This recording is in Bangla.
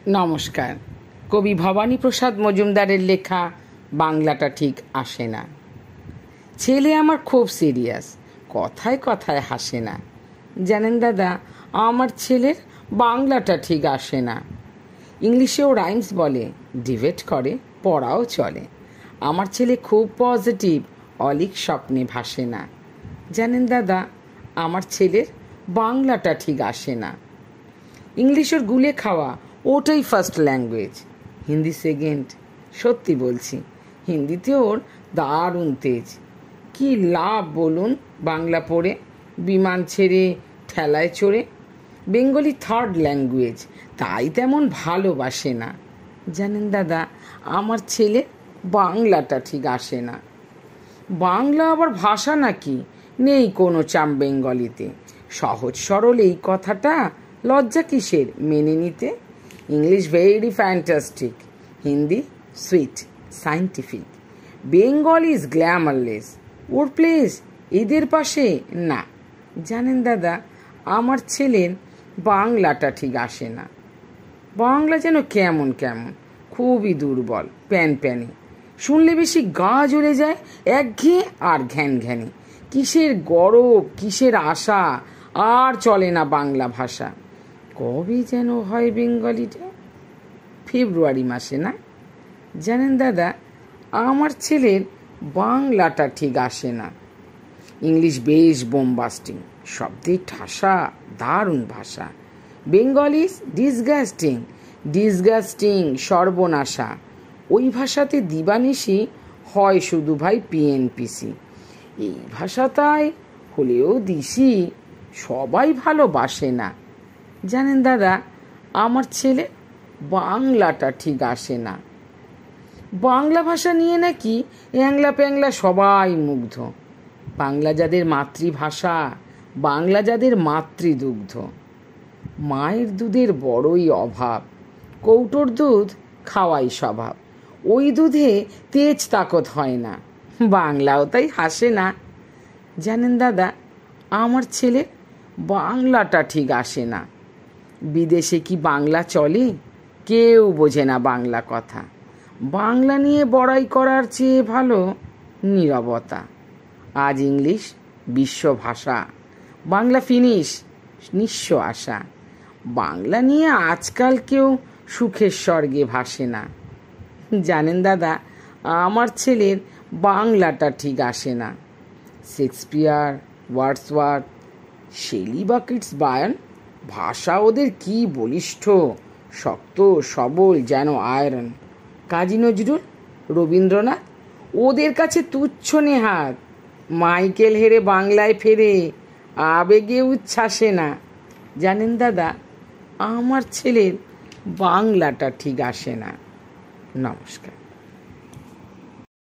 নমস্কার। কবি ভবানীপ্রসাদ মজুমদারের লেখা বাংলাটা ঠিক আসে না। ছেলে আমার খুব সিরিয়াস, কথায় কথায় হাসে না। জানেন দাদা, আমার ছেলের বাংলাটা ঠিক আসে না। ইংলিশেও রাইমস বলে, ডিবেট করে, পড়াও চলে। আমার ছেলে খুব পজিটিভ, অলিক স্বপ্নে ভাসে না। জানেন দাদা, আমার ছেলের বাংলাটা ঠিক আসে না। ইংলিশের গুলে খাওয়া, ওটাই ফার্স্ট ল্যাঙ্গুয়েজ, হিন্দি সেকেন্ড। সত্যি বলছি, হিন্দিতে ওর দারুণ তেজ। কি লাভ বলুন বাংলা পড়ে, বিমান ছেড়ে ঠেলায় চড়ে। বেঙ্গলি থার্ড ল্যাঙ্গুয়েজ, তাই তেমন ভালোবাসে না। জানেন দাদা, আমার ছেলে বাংলাটা ঠিক আসে না। বাংলা আবার ভাষা নাকি? নেই কোনো চাম বেঙ্গলিতে। সহজ সরল এই কথাটা লজ্জা কিসের মেনে নিতে? English very fantastic, Hindi sweet scientific, Bengal is glamourless, or place এদের পাশে না। জানেন দাদা, আমার ছেলের বাংলাটা ঠিক আসে না। বাংলা যেন কেমন কেমন, খুবই দুর্বল, প্যান প্যানে। শুনলে বেশি গা জ্বলে যায়, একঘেয়ে আর ঘ্যান ঘ্যানে। কিসের গরব, কিসের আশা, আর চলে না বাংলা ভাষা। কবে যেন হয় বেঙ্গলিটা? ফেব্রুয়ারি মাসে না? জানেন দাদা, আমার ছেলের বাংলাটা ঠিক আসে না। ইংলিশ বেশ বোমবাস্টিং, শব্দে ঠাসা, দারুণ ভাষা। বেঙ্গল ইজ ডিসগাস্টিং, ডিসগাস্টিং, সর্বনাশা। ওই ভাষাতে দিবানিশি হয় শুধু ভাই পিএনপিসি। এই ভাষাটাই হলেও দিশি, সবাই ভালোবাসে না। জানেন দাদা, আমার ছেলে বাংলাটা ঠিক আসে না। বাংলা ভাষা নিয়ে নাকি অ্যাংলা প্যাংলা সবাই মুগ্ধ। বাংলা যাদের মাতৃভাষা, বাংলা যাদের মাতৃদুগ্ধ। মায়ের দুধের বড়ই অভাব, কৌটোর দুধ খাওয়াই স্বভাব। ওই দুধে তেজ তাকত হয় না, বাংলাও তাই হাসে না। জানেন দাদা, আমার ছেলে বাংলাটা ঠিক আসে না। বিদেশে কি বাংলা চলে? কেউ বোঝে না বাংলা কথা। বাংলা নিয়ে বড়াই করার চেয়ে ভালো নীরবতা। আজ ইংলিশ বিশ্ব ভাষা, বাংলা ফিনিশ নিঃস্ব আশা। বাংলা নিয়ে আজকাল কেউ সুখের স্বর্গে ভাসে না। জানেন দাদা, আমার ছেলের বাংলাটা ঠিক আসে না। শেক্সপিয়ার, ওয়ার্ডসওয়ার্থ, শেলি বা কিটসবার্ন, ভাষা ওদের কি বলিষ্ঠ, শক্ত সবল যেন আয়রন। কাজী নজরুল, রবীন্দ্রনাথ, ওদের কাছে তুচ্ছ নেহাত। মাইকেল হেরে বাংলায় ফেরে, আবেগে উচ্ছ্বাসে না। জানেন দাদা, আমার ছেলের বাংলাটা ঠিক আসে না। নমস্কার।